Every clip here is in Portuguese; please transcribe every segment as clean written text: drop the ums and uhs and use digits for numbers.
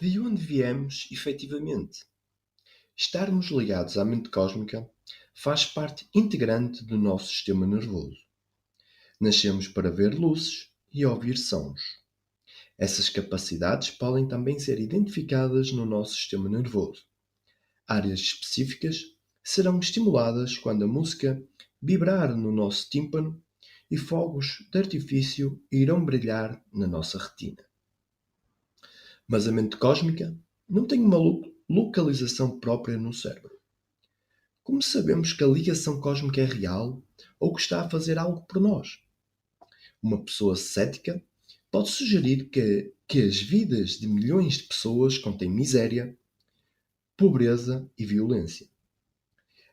De onde viemos, efetivamente? Estarmos ligados à mente cósmica faz parte integrante do nosso sistema nervoso. Nascemos para ver luzes e ouvir sons. Essas capacidades podem também ser identificadas no nosso sistema nervoso. Áreas específicas serão estimuladas quando a música vibrar no nosso tímpano e fogos de artifício irão brilhar na nossa retina. Mas a mente cósmica não tem uma localização própria no cérebro. Como sabemos que a ligação cósmica é real ou que está a fazer algo por nós? Uma pessoa cética pode sugerir que as vidas de milhões de pessoas contêm miséria, pobreza e violência.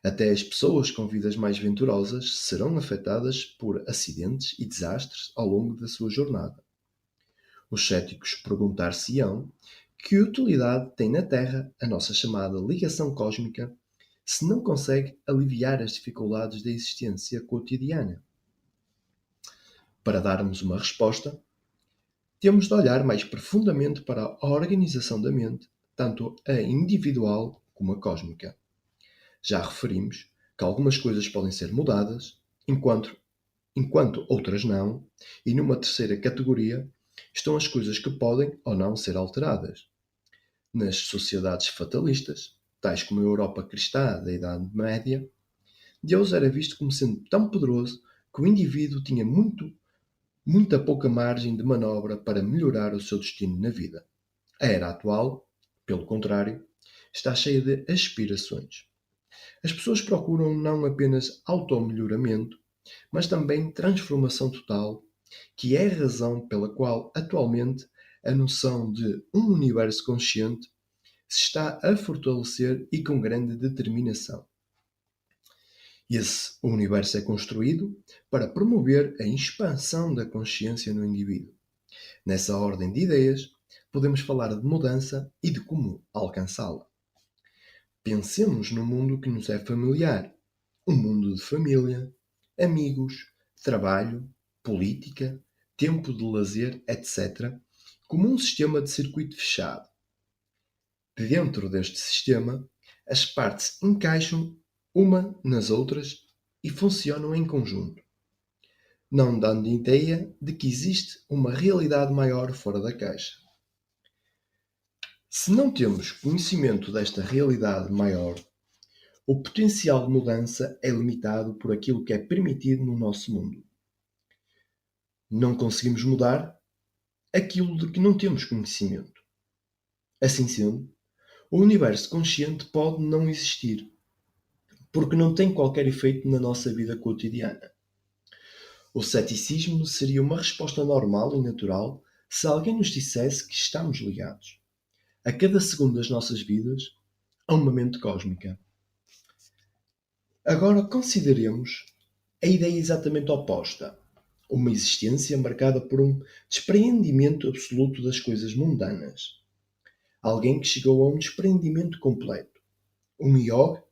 Até as pessoas com vidas mais venturosas serão afetadas por acidentes e desastres ao longo da sua jornada. Os céticos perguntar-se-ão que utilidade tem na Terra a nossa chamada ligação cósmica se não consegue aliviar as dificuldades da existência cotidiana. Para darmos uma resposta, temos de olhar mais profundamente para a organização da mente, tanto a individual como a cósmica. Já referimos que algumas coisas podem ser mudadas, enquanto outras não, e numa terceira categoria estão as coisas que podem ou não ser alteradas. Nas sociedades fatalistas, tais como a Europa cristã da Idade Média, Deus era visto como sendo tão poderoso que o indivíduo tinha muita pouca margem de manobra para melhorar o seu destino na vida. A era atual, pelo contrário, está cheia de aspirações. As pessoas procuram não apenas automelhoramento, mas também transformação total, que é a razão pela qual atualmente a noção de um universo consciente se está a fortalecer e com grande determinação. Esse universo é construído para promover a expansão da consciência no indivíduo. Nessa ordem de ideias, podemos falar de mudança e de como alcançá-la. Pensemos no mundo que nos é familiar. Um mundo de família, amigos, trabalho, política, tempo de lazer, etc., como um sistema de circuito fechado. Dentro deste sistema, as partes encaixam uma nas outras e funcionam em conjunto, não dando ideia de que existe uma realidade maior fora da caixa. Se não temos conhecimento desta realidade maior, o potencial de mudança é limitado por aquilo que é permitido no nosso mundo. Não conseguimos mudar aquilo de que não temos conhecimento. Assim sendo, o universo consciente pode não existir, porque não tem qualquer efeito na nossa vida cotidiana. O ceticismo seria uma resposta normal e natural se alguém nos dissesse que estamos ligados, a cada segundo das nossas vidas, a uma mente cósmica. Agora consideremos a ideia exatamente oposta. Uma existência marcada por um despreendimento absoluto das coisas mundanas. Alguém que chegou a um despreendimento completo. Um yogi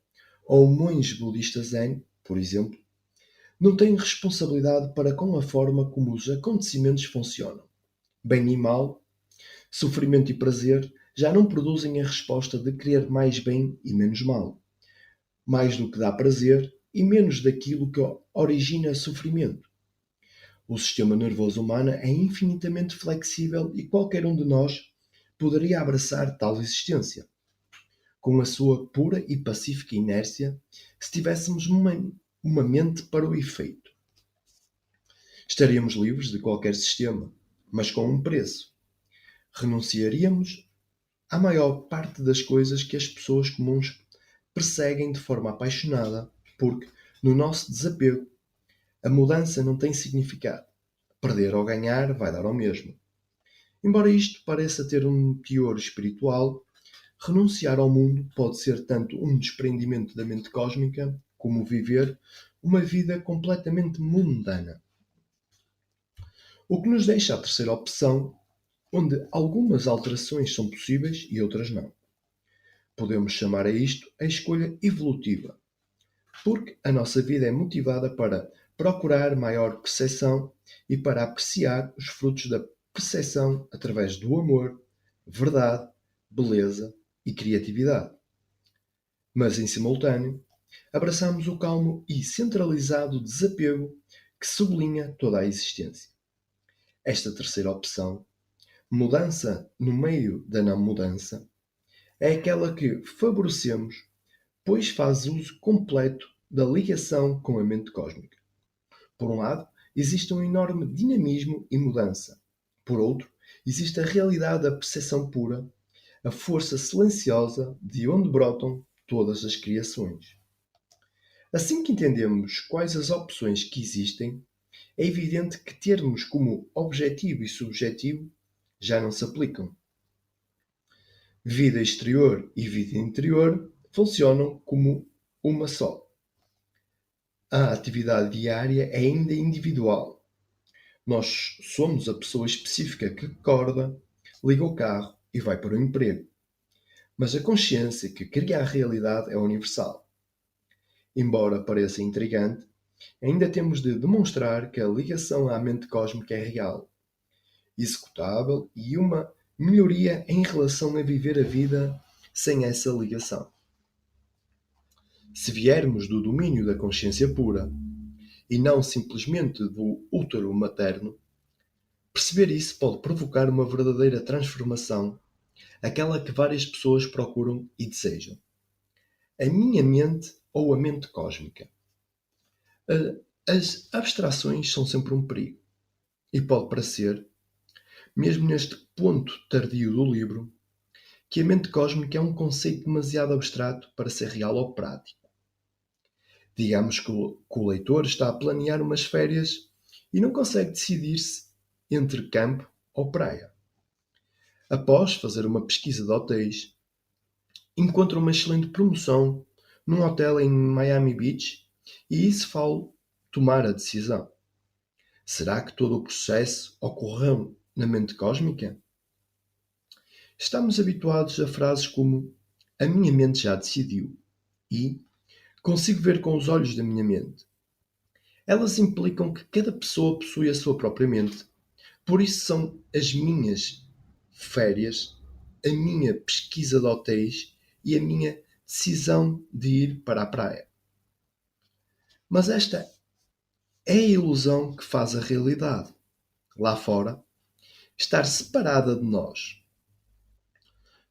ou um monge budista zen, por exemplo, não tem responsabilidade para com a forma como os acontecimentos funcionam. Bem e mal, sofrimento e prazer já não produzem a resposta de querer mais bem e menos mal. Mais do que dá prazer e menos daquilo que origina sofrimento. O sistema nervoso humano é infinitamente flexível e qualquer um de nós poderia abraçar tal existência, com a sua pura e pacífica inércia, se tivéssemos uma mente para o efeito. Estaríamos livres de qualquer sistema, mas com um preço. Renunciaríamos à maior parte das coisas que as pessoas comuns perseguem de forma apaixonada, porque, no nosso desapego, a mudança não tem significado. Perder ou ganhar vai dar ao mesmo. Embora isto pareça ter um teor espiritual, renunciar ao mundo pode ser tanto um desprendimento da mente cósmica, como viver uma vida completamente mundana. O que nos deixa a terceira opção, onde algumas alterações são possíveis e outras não. Podemos chamar a isto a escolha evolutiva, porque a nossa vida é motivada para procurar maior percepção e para apreciar os frutos da percepção através do amor, verdade, beleza e criatividade. Mas, em simultâneo, abraçamos o calmo e centralizado desapego que sublinha toda a existência. Esta terceira opção, mudança no meio da não mudança, é aquela que favorecemos, pois faz uso completo da ligação com a mente cósmica. Por um lado, existe um enorme dinamismo e mudança. Por outro, existe a realidade da percepção pura, a força silenciosa de onde brotam todas as criações. Assim que entendemos quais as opções que existem, é evidente que termos como objetivo e subjetivo já não se aplicam. Vida exterior e vida interior funcionam como uma só. A atividade diária é ainda individual. Nós somos a pessoa específica que acorda, liga o carro e vai para o emprego. Mas a consciência que cria a realidade é universal. Embora pareça intrigante, ainda temos de demonstrar que a ligação à mente cósmica é real, executável e uma melhoria em relação a viver a vida sem essa ligação. Se viermos do domínio da consciência pura e não simplesmente do útero materno, perceber isso pode provocar uma verdadeira transformação, aquela que várias pessoas procuram e desejam. A minha mente ou a mente cósmica. As abstrações são sempre um perigo. E pode parecer, mesmo neste ponto tardio do livro, que a mente cósmica é um conceito demasiado abstrato para ser real ou prático. Digamos que o leitor está a planear umas férias e não consegue decidir-se entre campo ou praia. Após fazer uma pesquisa de hotéis, encontra uma excelente promoção num hotel em Miami Beach e isso faz tomar a decisão. Será que todo o processo ocorreu na mente cósmica? Estamos habituados a frases como "a minha mente já decidiu" e "consigo ver com os olhos da minha mente". Elas implicam que cada pessoa possui a sua própria mente. Por isso são as minhas férias, a minha pesquisa de hotéis e a minha decisão de ir para a praia. Mas esta é a ilusão que faz a realidade. Lá fora, estar separada de nós.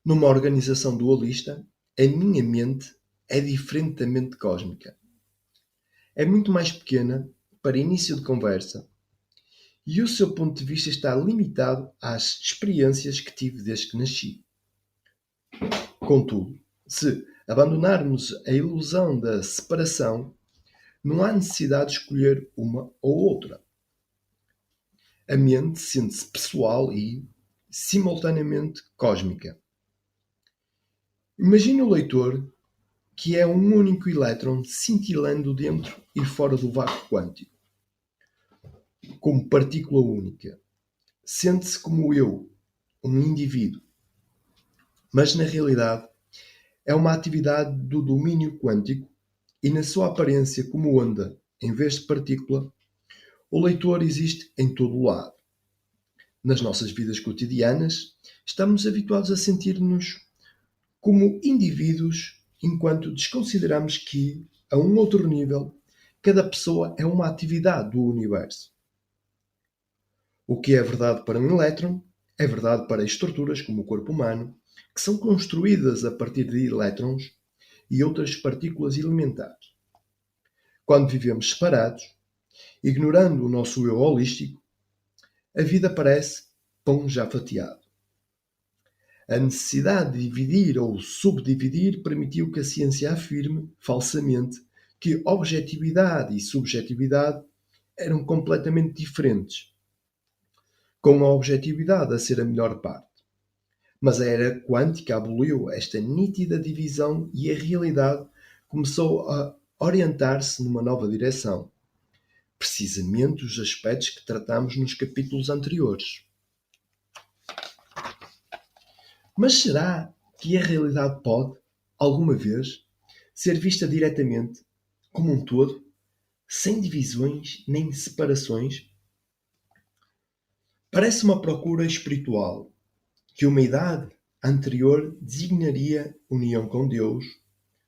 Numa organização dualista, a minha mente é diferente da mente cósmica. É muito mais pequena para início de conversa e o seu ponto de vista está limitado às experiências que tive desde que nasci. Contudo, se abandonarmos a ilusão da separação, não há necessidade de escolher uma ou outra. A mente sente-se pessoal e, simultaneamente, cósmica. Imagine o leitor que é um único elétron cintilando dentro e fora do vácuo quântico, como partícula única. Sente-se como eu, um indivíduo. Mas, na realidade, é uma atividade do domínio quântico e, na sua aparência como onda, em vez de partícula, o leitor existe em todo o lado. Nas nossas vidas cotidianas, estamos habituados a sentir-nos como indivíduos, enquanto desconsideramos que, a um outro nível, cada pessoa é uma atividade do universo. O que é verdade para um elétron é verdade para estruturas como o corpo humano, que são construídas a partir de elétrons e outras partículas elementares. Quando vivemos separados, ignorando o nosso eu holístico, a vida parece pão já fatiado. A necessidade de dividir ou subdividir permitiu que a ciência afirme, falsamente, que objetividade e subjetividade eram completamente diferentes, com a objetividade a ser a melhor parte. Mas a era quântica aboliu esta nítida divisão e a realidade começou a orientar-se numa nova direção. Precisamente os aspectos que tratamos nos capítulos anteriores. Mas será que a realidade pode, alguma vez, ser vista diretamente, como um todo, sem divisões nem separações? Parece uma procura espiritual que uma idade A anterior designaria união com Deus,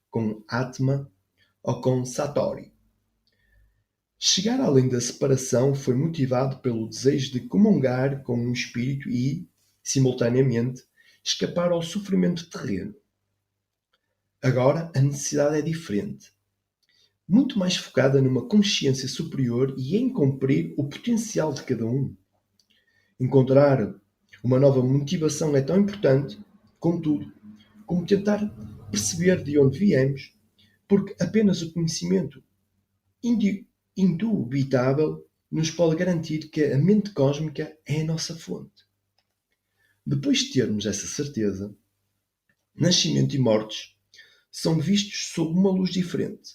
com Atma ou com Satori. Chegar além da separação foi motivado pelo desejo de comungar com um espírito e, simultaneamente, escapar ao sofrimento terreno. Agora a necessidade é diferente, muito mais focada numa consciência superior e em cumprir o potencial de cada um. Encontrar uma nova motivação é tão importante, contudo, como tentar perceber de onde viemos, porque apenas o conhecimento indubitável nos pode garantir que a mente cósmica é a nossa fonte. Depois de termos essa certeza, nascimento e mortes são vistos sob uma luz diferente,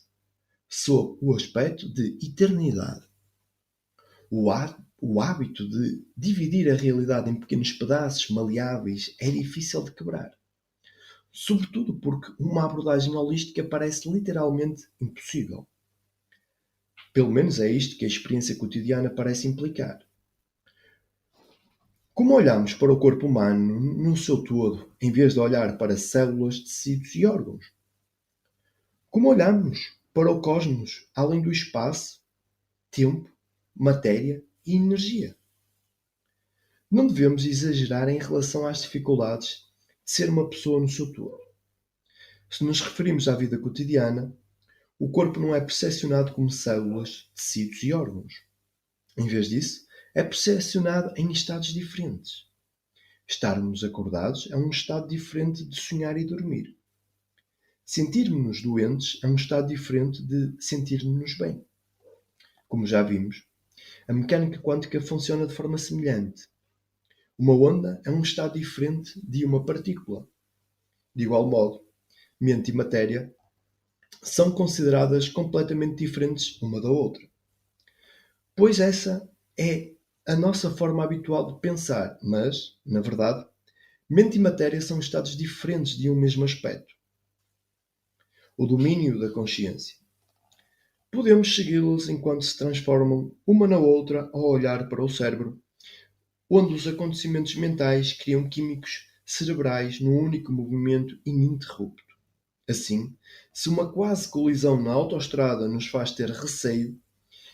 sob o aspecto de eternidade. O hábito de dividir a realidade em pequenos pedaços maleáveis é difícil de quebrar, sobretudo porque uma abordagem holística parece literalmente impossível. Pelo menos é isto que a experiência cotidiana parece implicar. Como olhamos para o corpo humano no seu todo, em vez de olhar para células, tecidos e órgãos? Como olhamos para o cosmos, além do espaço, tempo, matéria e energia? Não devemos exagerar em relação às dificuldades de ser uma pessoa no seu todo. Se nos referimos à vida cotidiana, o corpo não é percepcionado como células, tecidos e órgãos. Em vez disso, é percepcionado em estados diferentes. Estarmos acordados é um estado diferente de sonhar e dormir. Sentirmos-nos doentes é um estado diferente de sentir-nos bem. Como já vimos, a mecânica quântica funciona de forma semelhante. Uma onda é um estado diferente de uma partícula. De igual modo, mente e matéria são consideradas completamente diferentes uma da outra. Pois essa é a nossa forma habitual de pensar, mas, na verdade, mente e matéria são estados diferentes de um mesmo aspecto. O domínio da consciência. Podemos segui-los enquanto se transformam uma na outra ao olhar para o cérebro, onde os acontecimentos mentais criam químicos cerebrais num único movimento ininterrupto. Assim, se uma quase colisão na autoestrada nos faz ter receio,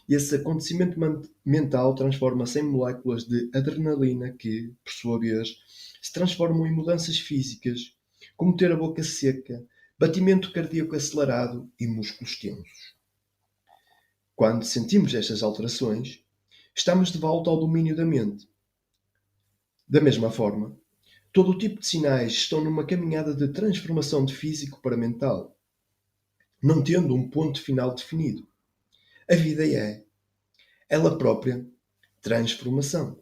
esse acontecimento mental transforma-se em moléculas de adrenalina que, por sua vez, se transformam em mudanças físicas, como ter a boca seca, batimento cardíaco acelerado e músculos tensos. Quando sentimos estas alterações, estamos de volta ao domínio da mente. Da mesma forma, todo o tipo de sinais estão numa caminhada de transformação de físico para mental, não tendo um ponto final definido. A vida é, ela própria, transformação.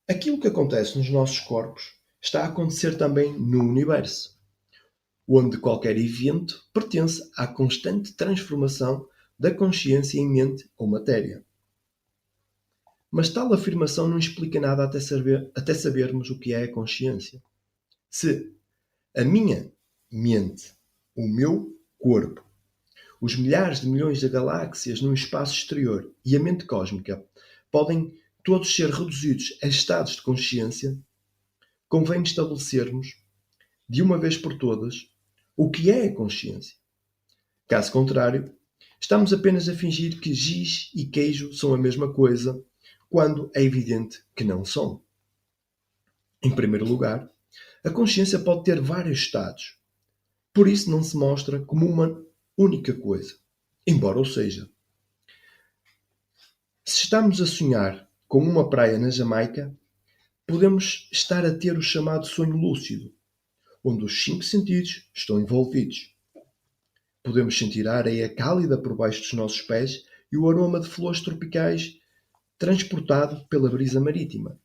Aquilo que acontece nos nossos corpos está a acontecer também no universo, onde qualquer evento pertence à constante transformação da consciência em mente ou matéria. Mas tal afirmação não explica nada até sabermos o que é a consciência. Se a minha mente, o meu corpo, os milhares de milhões de galáxias no espaço exterior e a mente cósmica podem todos ser reduzidos a estados de consciência, convém estabelecermos, de uma vez por todas, o que é a consciência. Caso contrário, estamos apenas a fingir que giz e queijo são a mesma coisa, quando é evidente que não são. Em primeiro lugar, a consciência pode ter vários estados. Por isso não se mostra como uma única coisa, embora o seja. Se estamos a sonhar com uma praia na Jamaica, podemos estar a ter o chamado sonho lúcido, onde os 5 sentidos estão envolvidos. Podemos sentir a areia cálida por baixo dos nossos pés e o aroma de flores tropicais transportado pela brisa marítima.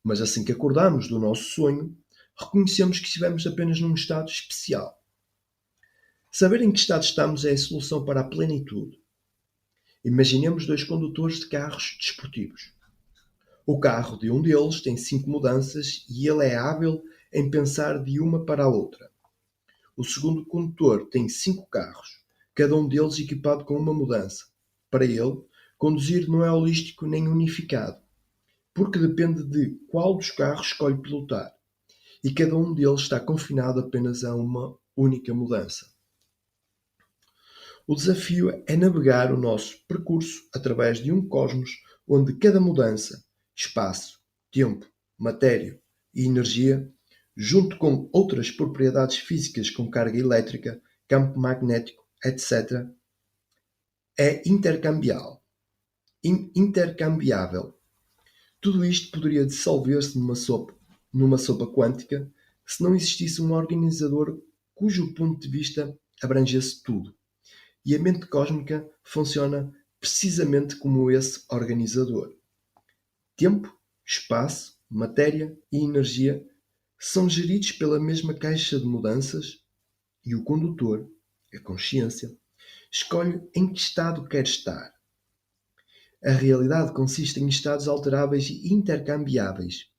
Mas assim que acordamos do nosso sonho, reconhecemos que estivemos apenas num estado especial. Saber em que estado estamos é a solução para a plenitude. Imaginemos 2 condutores de carros desportivos. O carro de um deles tem 5 mudanças e ele é hábil em pensar de uma para a outra. O segundo condutor tem 5 carros, cada um deles equipado com uma mudança. Para ele, conduzir não é holístico nem unificado, porque depende de qual dos carros escolhe pilotar. e cada um deles está confinado apenas a uma única mudança. O desafio é navegar o nosso percurso através de um cosmos onde cada mudança, espaço, tempo, matéria e energia, junto com outras propriedades físicas como carga elétrica, campo magnético, etc., é intercambiável. Tudo isto poderia dissolver-se numa sopa quântica se não existisse um organizador cujo ponto de vista abrangesse tudo. E a mente cósmica funciona precisamente como esse organizador. Tempo, espaço, matéria e energia são geridos pela mesma caixa de mudanças e o condutor, a consciência, escolhe em que estado quer estar. A realidade consiste em estados alteráveis e intercambiáveis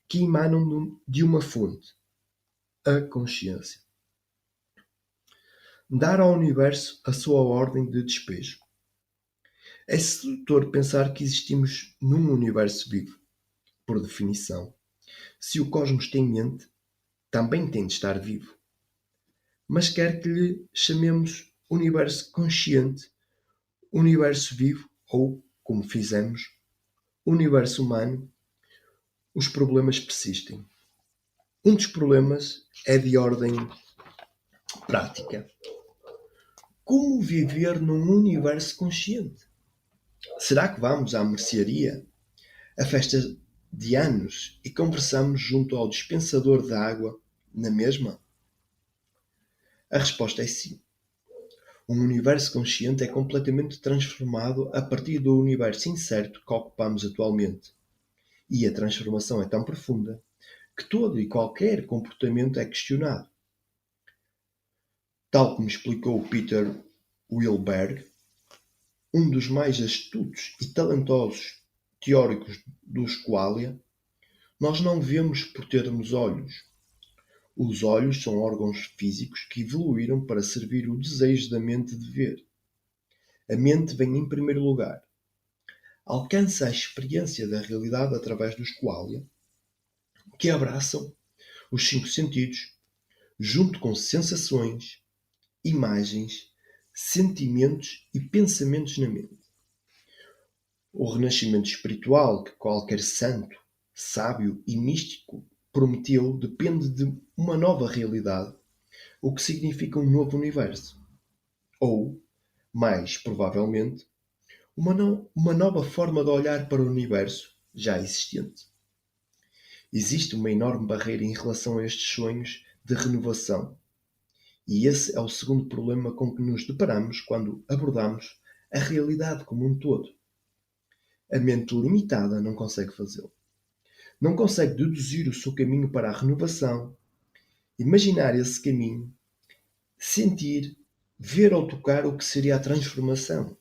que emanam de uma fonte, a consciência. Dar ao universo a sua ordem de despejo. É sedutor pensar que existimos num universo vivo. Por definição, se o cosmos tem mente, também tem de estar vivo. Mas quer que lhe chamemos universo consciente, universo vivo ou, como fizemos, universo humano, os problemas persistem. Um dos problemas é de ordem prática. Como viver num universo consciente? Será que vamos à mercearia, à festa de anos e conversamos junto ao dispensador de água na mesma? A resposta é sim. Um universo consciente é completamente transformado a partir do universo incerto que ocupamos atualmente. E a transformação é tão profunda que todo e qualquer comportamento é questionado. Tal como explicou Peter Wilberg, um dos mais astutos e talentosos teóricos dos Qualia, nós não vemos por termos olhos. Os olhos são órgãos físicos que evoluíram para servir o desejo da mente de ver. A mente vem em primeiro lugar. Alcança a experiência da realidade através dos Qualia, que abraçam os 5 sentidos, junto com sensações, imagens, sentimentos e pensamentos na mente. O renascimento espiritual que qualquer santo, sábio e místico prometeu depende de uma nova realidade, o que significa um novo universo. Ou, mais provavelmente, uma nova forma de olhar para o universo já existente. Existe uma enorme barreira em relação a estes sonhos de renovação. E esse é o segundo problema com que nos deparamos quando abordamos a realidade como um todo. A mente limitada não consegue fazê-lo. Não consegue deduzir o seu caminho para a renovação, imaginar esse caminho, sentir, ver ou tocar o que seria a transformação.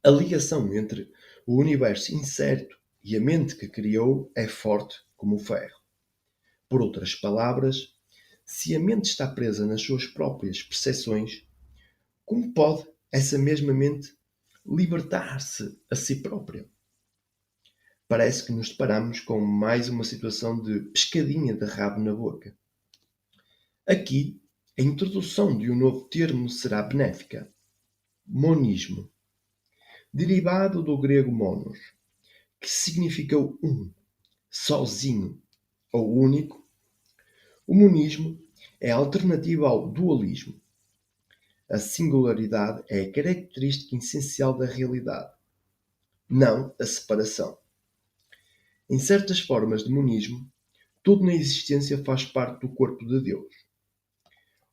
A ligação entre o universo incerto e a mente que criou é forte como o ferro. Por outras palavras, se a mente está presa nas suas próprias percepções, como pode essa mesma mente libertar-se a si própria? Parece que nos deparamos com mais uma situação de pescadinha de rabo na boca. Aqui, a introdução de um novo termo será benéfica. Monismo. Derivado do grego monos, que significa um, sozinho ou único, o monismo é a alternativa ao dualismo. A singularidade é a característica essencial da realidade, não a separação. Em certas formas de monismo, tudo na existência faz parte do corpo de Deus.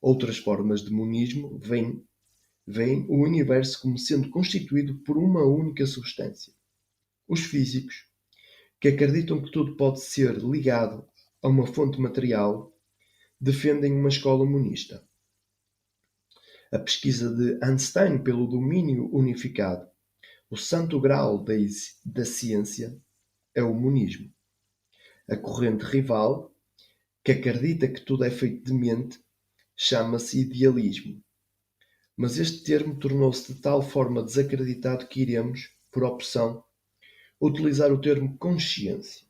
Outras formas de monismo veem o universo como sendo constituído por uma única substância. Os físicos, que acreditam que tudo pode ser ligado a uma fonte material, defendem uma escola monista. A pesquisa de Einstein pelo domínio unificado, o santo grau da ciência, é o monismo. A corrente rival, que acredita que tudo é feito de mente, chama-se idealismo. Mas este termo tornou-se de tal forma desacreditado que iremos, por opção, utilizar o termo consciência.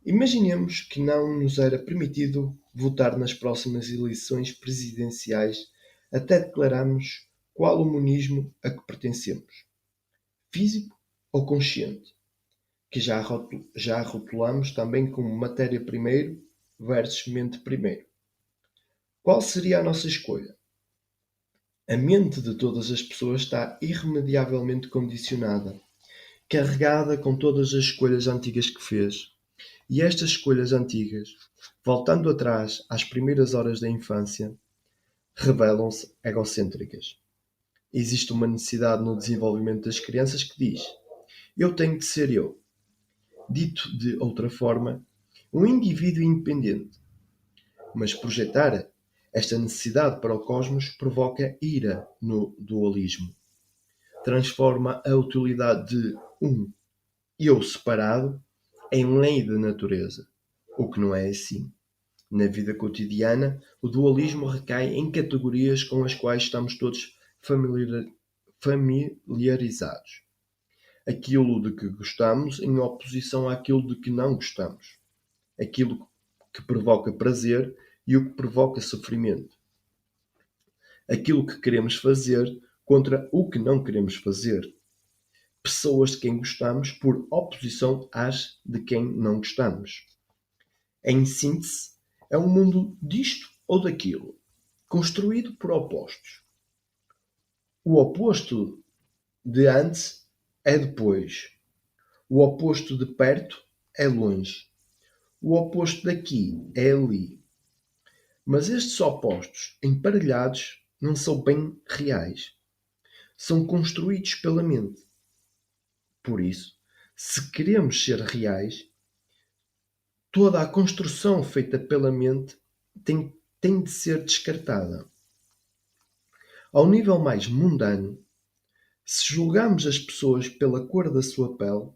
Imaginemos que não nos era permitido votar nas próximas eleições presidenciais até declararmos qual humanismo a que pertencemos, físico ou consciente, que já rotulamos também como matéria primeiro versus mente primeiro. Qual seria a nossa escolha? A mente de todas as pessoas está irremediavelmente condicionada, carregada com todas as escolhas antigas que fez. E estas escolhas antigas, voltando atrás às primeiras horas da infância, revelam-se egocêntricas. Existe uma necessidade no desenvolvimento das crianças que diz: eu tenho de ser eu. Dito de outra forma, um indivíduo independente. Mas projetar esta necessidade para o cosmos provoca ira no dualismo. Transforma a utilidade de um eu separado em lei da natureza, o que não é assim. Na vida cotidiana, o dualismo recai em categorias com as quais estamos todos familiarizados. Aquilo de que gostamos em oposição àquilo de que não gostamos. Aquilo que provoca prazer e o que provoca sofrimento. Aquilo que queremos fazer contra o que não queremos fazer. Pessoas de quem gostamos por oposição às de quem não gostamos. Em síntese, é um mundo disto ou daquilo, construído por opostos. O oposto de antes é depois. O oposto de perto é longe. O oposto daqui é ali. Mas estes opostos, emparelhados, não são bem reais. São construídos pela mente. Por isso, se queremos ser reais, toda a construção feita pela mente tem de ser descartada. Ao nível mais mundano, se julgamos as pessoas pela cor da sua pele,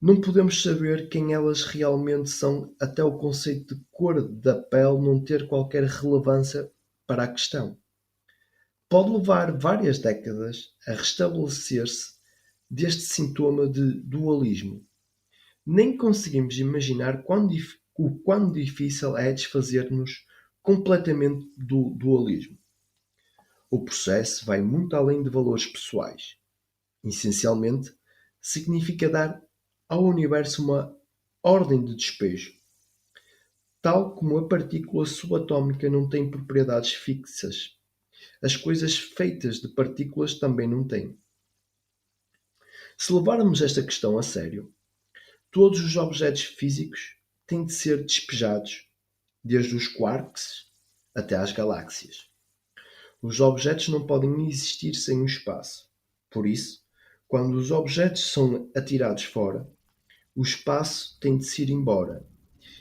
não podemos saber quem elas realmente são até o conceito de cor da pele não ter qualquer relevância para a questão. Pode levar várias décadas a restabelecer-se deste sintoma de dualismo. Nem conseguimos imaginar o quão difícil é desfazer-nos completamente do dualismo. O processo vai muito além de valores pessoais. Essencialmente, significa dar ao universo uma ordem de despejo. Tal como a partícula subatómica não tem propriedades fixas, as coisas feitas de partículas também não têm. Se levarmos esta questão a sério, todos os objetos físicos têm de ser despejados, desde os quarks até às galáxias. Os objetos não podem existir sem o espaço. Por isso, quando os objetos são atirados fora, o espaço tem de se ir embora.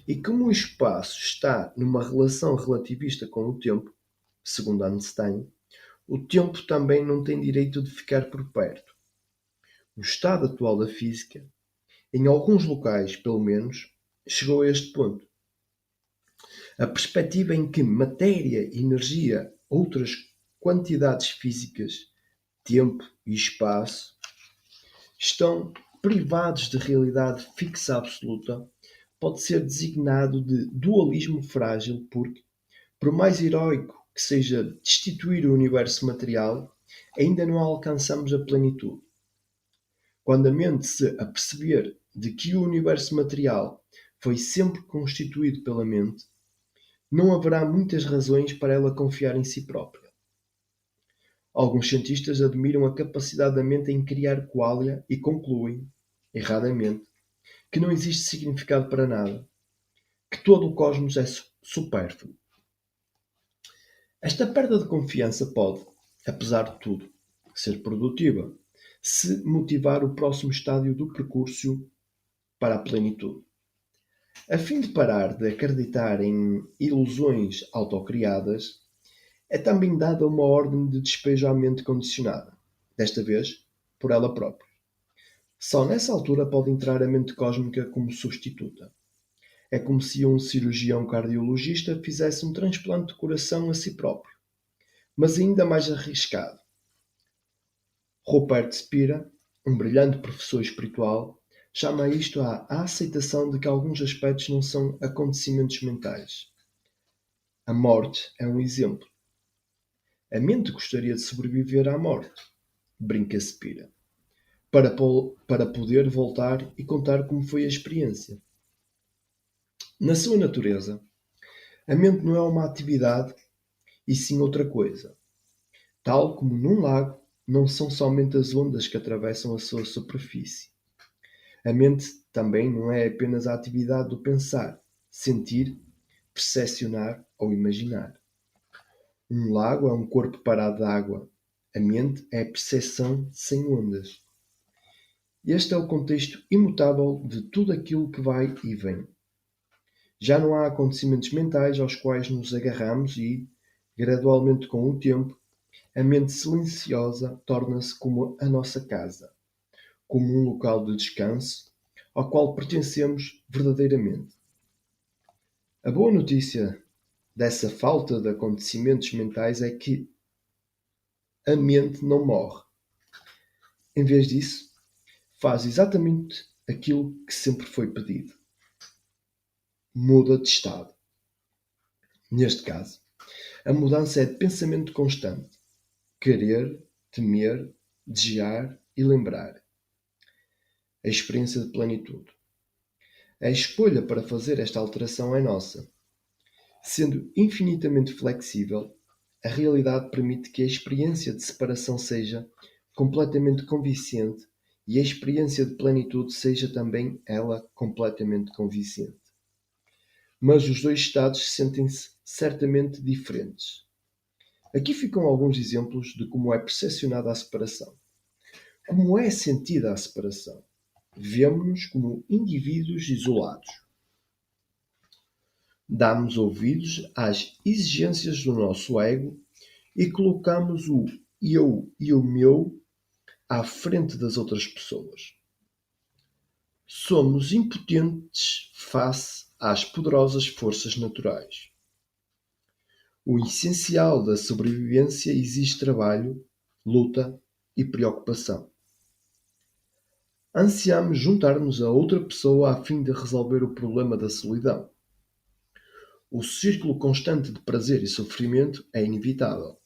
E como o espaço está numa relação relativista com o tempo, segundo Einstein, o tempo também não tem direito de ficar por perto. O estado atual da física, em alguns locais pelo menos, chegou a este ponto. A perspectiva em que matéria, energia, outras quantidades físicas, tempo e espaço, estão privados de realidade fixa absoluta, pode ser designado de dualismo frágil porque, por mais heroico que seja destituir o universo material, ainda não alcançamos a plenitude. Quando a mente se aperceber de que o universo material foi sempre constituído pela mente, não haverá muitas razões para ela confiar em si própria. Alguns cientistas admiram a capacidade da mente em criar qualia e concluem, erradamente, que não existe significado para nada, que todo o cosmos é supérfluo. Esta perda de confiança pode, apesar de tudo, ser produtiva, se motivar o próximo estádio do percurso para a plenitude. A fim de parar de acreditar em ilusões autocriadas, é também dada uma ordem de despejo à mente condicionada, desta vez por ela própria. Só nessa altura pode entrar a mente cósmica como substituta. É como se um cirurgião cardiologista fizesse um transplante de coração a si próprio, mas ainda mais arriscado. Rupert Spira, um brilhante professor espiritual, Chama isto à aceitação de que alguns aspectos não são acontecimentos mentais. A morte é um exemplo. A mente gostaria de sobreviver à morte, brinca Spira, para poder voltar e contar como foi a experiência. Na sua natureza, a mente não é uma atividade e sim outra coisa. Tal como num lago, não são somente as ondas que atravessam a sua superfície. A mente também não é apenas a atividade do pensar, sentir, percepcionar ou imaginar. Um lago é um corpo parado de água. A mente é a percepção sem ondas. Este é o contexto imutável de tudo aquilo que vai e vem. Já não há acontecimentos mentais aos quais nos agarramos e, gradualmente com o tempo, a mente silenciosa torna-se como a nossa casa, como um local de descanso ao qual pertencemos verdadeiramente. A boa notícia dessa falta de acontecimentos mentais é que a mente não morre. Em vez disso, faz exatamente aquilo que sempre foi pedido. Muda de estado. Neste caso, a mudança é de pensamento constante. Querer, temer, desejar e lembrar. A experiência de plenitude. A escolha para fazer esta alteração é nossa. Sendo infinitamente flexível, a realidade permite que a experiência de separação seja completamente convincente e a experiência de plenitude seja também ela completamente convincente. Mas os dois estados sentem-se certamente diferentes. Aqui ficam alguns exemplos de como é percepcionada a separação. Como é sentida a separação? Vemo-nos como indivíduos isolados. Damos ouvidos às exigências do nosso ego e colocamos o eu e o meu à frente das outras pessoas. Somos impotentes face às poderosas forças naturais. O essencial da sobrevivência exige trabalho, luta e preocupação. Ansiamos juntar-nos a outra pessoa a fim de resolver o problema da solidão. O círculo constante de prazer e sofrimento é inevitável.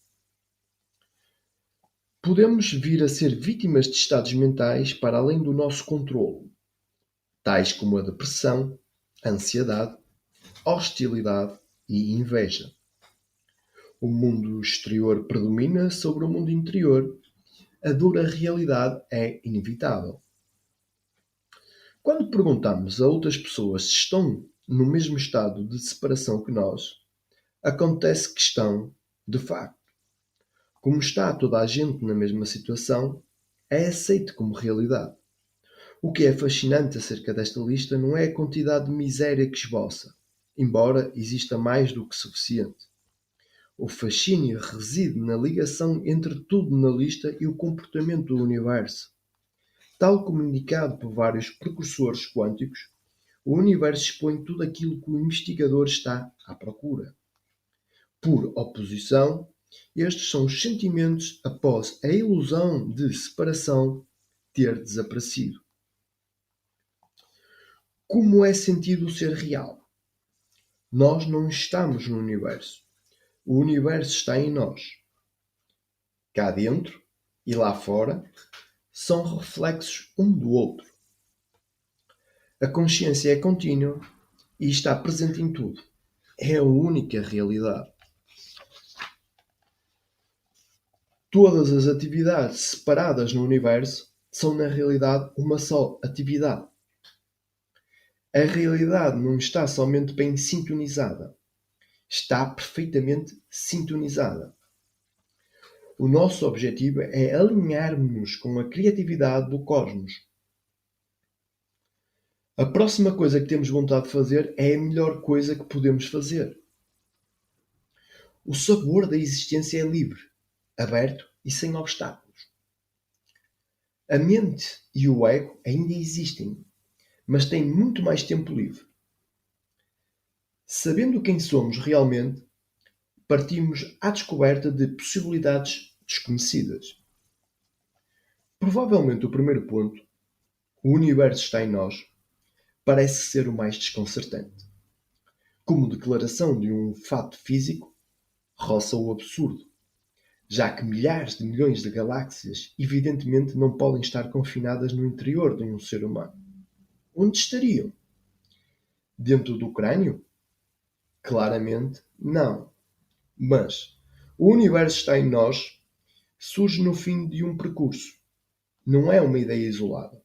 Podemos vir a ser vítimas de estados mentais para além do nosso controlo, tais como a depressão, a ansiedade, hostilidade e inveja. O mundo exterior predomina sobre o mundo interior. A dura realidade é inevitável. Quando perguntamos a outras pessoas se estão no mesmo estado de separação que nós, acontece que estão, de facto. Como está toda a gente na mesma situação, é aceito como realidade. O que é fascinante acerca desta lista não é a quantidade de miséria que esboça, embora exista mais do que suficiente. O fascínio reside na ligação entre tudo na lista e o comportamento do universo. Tal como indicado por vários precursores quânticos, o universo expõe tudo aquilo que o investigador está à procura. Por oposição, estes são os sentimentos após a ilusão de separação ter desaparecido. Como é sentido o ser real? Nós não estamos no universo. O universo está em nós. Cá dentro e lá fora são reflexos um do outro. A consciência é contínua e está presente em tudo. É a única realidade. Todas as atividades separadas no universo são na realidade uma só atividade. A realidade não está somente bem sintonizada. Está perfeitamente sintonizada. O nosso objetivo é alinharmos-nos com a criatividade do cosmos. A próxima coisa que temos vontade de fazer é a melhor coisa que podemos fazer. O sabor da existência é livre, aberto e sem obstáculos. A mente e o ego ainda existem, mas têm muito mais tempo livre. Sabendo quem somos realmente, partimos à descoberta de possibilidades desconhecidas. Provavelmente o primeiro ponto, o universo está em nós, parece ser o mais desconcertante. Como declaração de um fato físico, roça o absurdo, já que milhares de milhões de galáxias evidentemente não podem estar confinadas no interior de um ser humano. Onde estariam? Dentro do crânio? Claramente não. Mas o universo está em nós surge no fim de um percurso. Não é uma ideia isolada.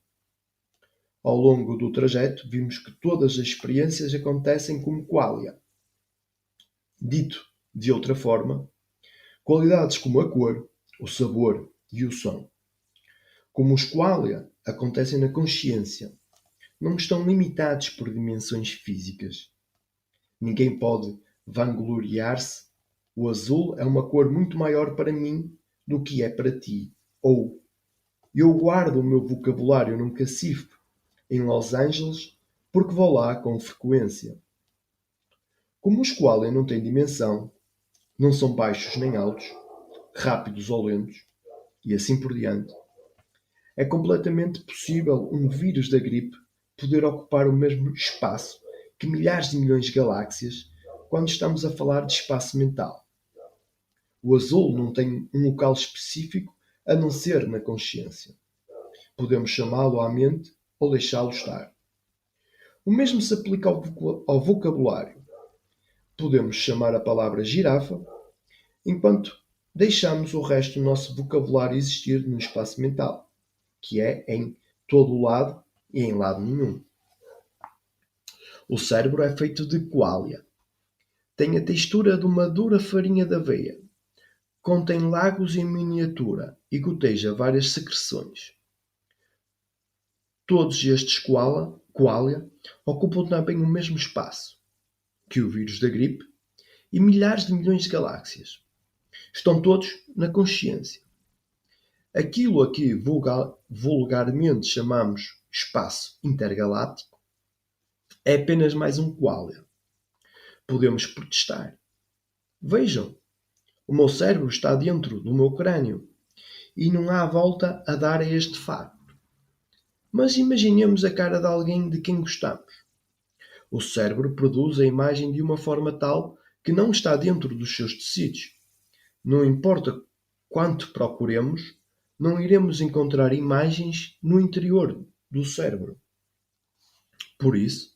Ao longo do trajeto, vimos que todas as experiências acontecem como qualia. Dito de outra forma, qualidades como a cor, o sabor e o som, como os qualia acontecem na consciência, não estão limitados por dimensões físicas. Ninguém pode vangloriar-se. O azul é uma cor muito maior para mim do que é para ti. Ou eu guardo o meu vocabulário num cacifre em Los Angeles porque vou lá com frequência. Como os qualia não têm dimensão, não são baixos nem altos, rápidos ou lentos, e assim por diante, é completamente possível um vírus da gripe poder ocupar o mesmo espaço que milhares de milhões de galáxias quando estamos a falar de espaço mental. O azul não tem um local específico a não ser na consciência. Podemos chamá-lo à mente ou deixá-lo estar. O mesmo se aplica ao vocabulário. Podemos chamar a palavra girafa, enquanto deixamos o resto do nosso vocabulário existir no espaço mental, que é em todo o lado e em lado nenhum. O cérebro é feito de qualia. Tem a textura de uma dura farinha de aveia. Contém lagos em miniatura e goteja várias secreções. Todos estes qualia ocupam também o mesmo espaço que o vírus da gripe e milhares de milhões de galáxias. Estão todos na consciência. Aquilo a que vulgarmente chamamos espaço intergaláctico é apenas mais um qualia. Podemos protestar. Vejam, o meu cérebro está dentro do meu crânio e não há volta a dar a este facto. Mas imaginemos a cara de alguém de quem gostamos. O cérebro produz a imagem de uma forma tal que não está dentro dos seus tecidos. Não importa quanto procuremos, não iremos encontrar imagens no interior do cérebro. Por isso,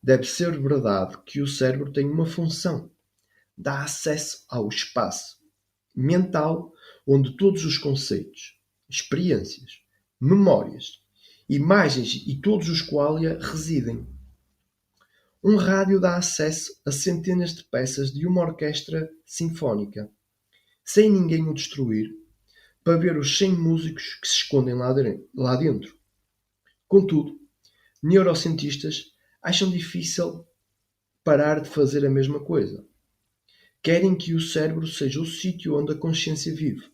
deve ser verdade que o cérebro tem uma função. Dá acesso ao espaço mental onde todos os conceitos, experiências, memórias, imagens e todos os qualia residem. Um rádio dá acesso a centenas de peças de uma orquestra sinfónica, sem ninguém o destruir, para ver os 100 músicos que se escondem lá dentro. Contudo, neurocientistas acham difícil parar de fazer a mesma coisa. Querem que o cérebro seja o sítio onde a consciência vive,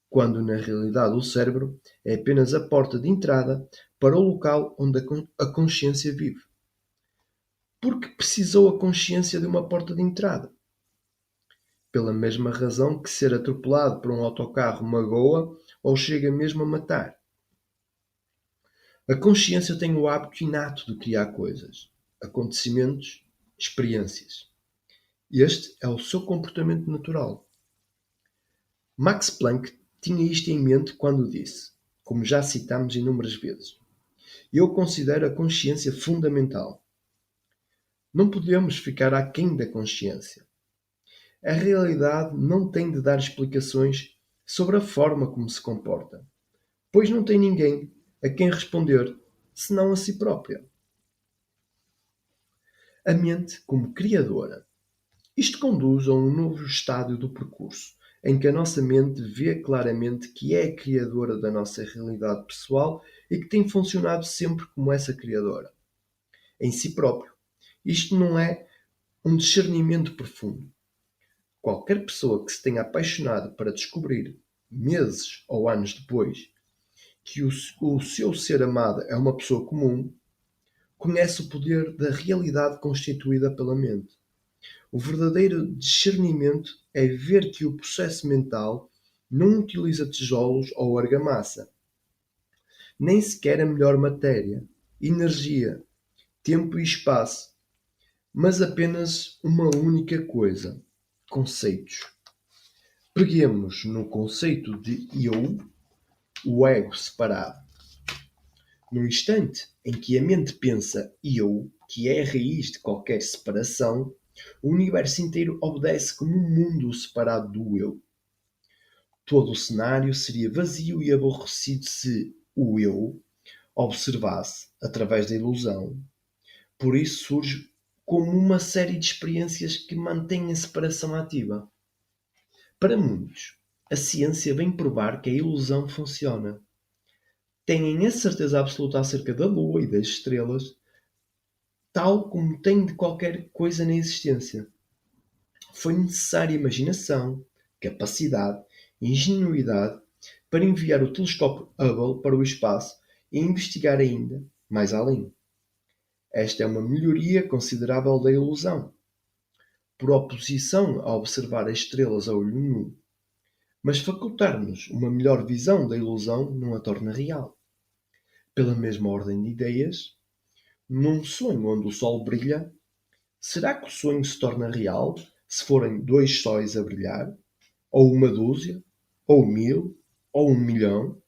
quando na realidade o cérebro é apenas a porta de entrada para o local onde a consciência vive. Porque precisou a consciência de uma porta de entrada? Pela mesma razão que ser atropelado por um autocarro magoa ou chega mesmo a matar. A consciência tem o hábito inato de criar coisas, acontecimentos, experiências. Este é o seu comportamento natural. Max Planck tinha isto em mente quando disse, como já citamos inúmeras vezes: eu considero a consciência fundamental. Não podemos ficar aquém da consciência. A realidade não tem de dar explicações sobre a forma como se comporta, pois não tem ninguém a quem responder, senão a si própria. A mente como criadora. Isto conduz a um novo estádio do percurso, em que a nossa mente vê claramente que é a criadora da nossa realidade pessoal e que tem funcionado sempre como essa criadora, em si próprio. Isto não é um discernimento profundo. Qualquer pessoa que se tenha apaixonado para descobrir, meses ou anos depois, que o seu ser amado é uma pessoa comum, conhece o poder da realidade constituída pela mente. O verdadeiro discernimento é ver que o processo mental não utiliza tijolos ou argamassa. nem sequer a melhor matéria, energia, tempo e espaço, mas apenas uma única coisa: conceitos. Peguemos no conceito de eu, o ego separado. No instante em que a mente pensa eu, que é a raiz de qualquer separação, o universo inteiro obedece como um mundo separado do eu. Todo o cenário seria vazio e aborrecido se o eu observasse através da ilusão. Por isso surge como uma série de experiências que mantêm a separação ativa. Para muitos, a ciência vem provar que a ilusão funciona. Têm a certeza absoluta acerca da Lua e das estrelas, tal como têm de qualquer coisa na existência. Foi necessária imaginação, capacidade e ingenuidade para enviar o telescópio Hubble para o espaço e investigar ainda mais além. Esta é uma melhoria considerável da ilusão, por oposição a observar as estrelas a olho nu. Mas facultar-nos uma melhor visão da ilusão não a torna real. Pela mesma ordem de ideias, num sonho onde o sol brilha, será que o sonho se torna real se forem 2 sóis a brilhar? Ou uma dúzia? Ou 1000? Ou 1 milhão?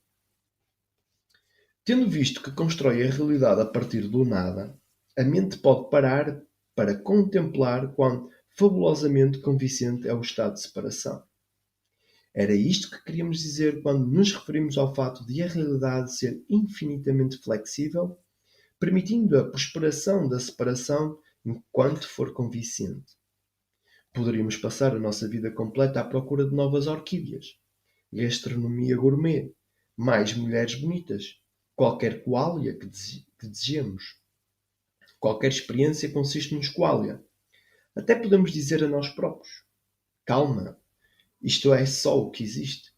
Tendo visto que constrói a realidade a partir do nada, a mente pode parar para contemplar quão fabulosamente convincente é o estado de separação. Era isto que queríamos dizer quando nos referimos ao fato de a realidade ser infinitamente flexível, permitindo a prosperação da separação enquanto for convincente. Poderíamos passar a nossa vida completa à procura de novas orquídeas, gastronomia gourmet, mais mulheres bonitas, qualquer qualia que desejemos. Qualquer experiência consiste no qualia. Até podemos dizer a nós próprios: calma, isto é só o que existe.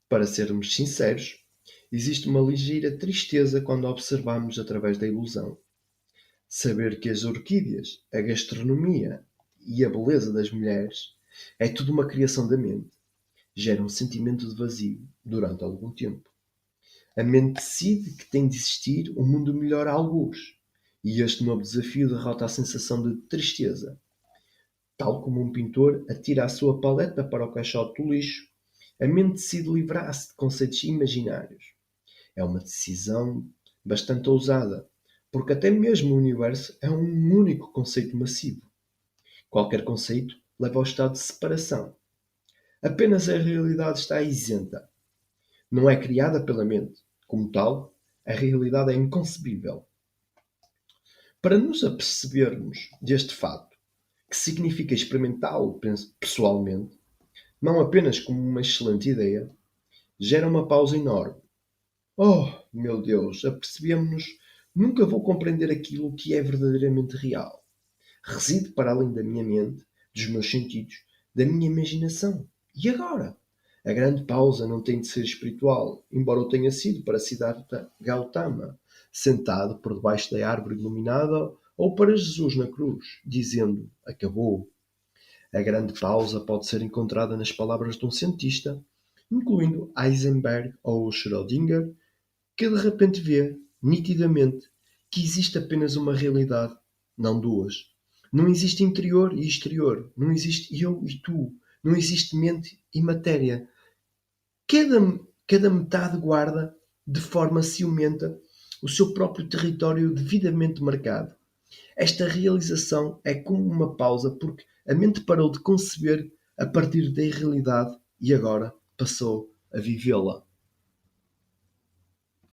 Para sermos sinceros, existe uma ligeira tristeza quando observamos através da ilusão. Saber que as orquídeas, a gastronomia e a beleza das mulheres é tudo uma criação da mente, gera um sentimento de vazio durante algum tempo. A mente decide que tem de existir um mundo melhor a algures, e este novo desafio derrota a sensação de tristeza. Tal como um pintor atira a sua paleta para o caixote do lixo, a mente decide livrar-se de conceitos imaginários. É uma decisão bastante ousada, porque até mesmo o universo é um único conceito massivo. Qualquer conceito leva ao estado de separação. Apenas a realidade está isenta. Não é criada pela mente. Como tal, a realidade é inconcebível. Para nos apercebermos deste fato, que significa experimentá-lo pessoalmente, não apenas como uma excelente ideia, gera uma pausa enorme. Oh, meu Deus, apercebemos-nos, nunca vou compreender aquilo que é verdadeiramente real. Reside para além da minha mente, dos meus sentidos, da minha imaginação. E agora? A grande pausa não tem de ser espiritual, embora o tenha sido para Siddhartha Gautama, sentado por debaixo da árvore iluminada, ou para Jesus na cruz, dizendo: acabou. A grande pausa pode ser encontrada nas palavras de um cientista, incluindo Heisenberg ou Schrödinger, que de repente vê, nitidamente, que existe apenas uma realidade, não duas. Não existe interior e exterior, não existe eu e tu, não existe mente e matéria. Cada metade guarda, de forma ciumenta, o seu próprio território devidamente marcado. Esta realização é como uma pausa porque a mente parou de conceber a partir da irrealidade e agora passou a vivê-la.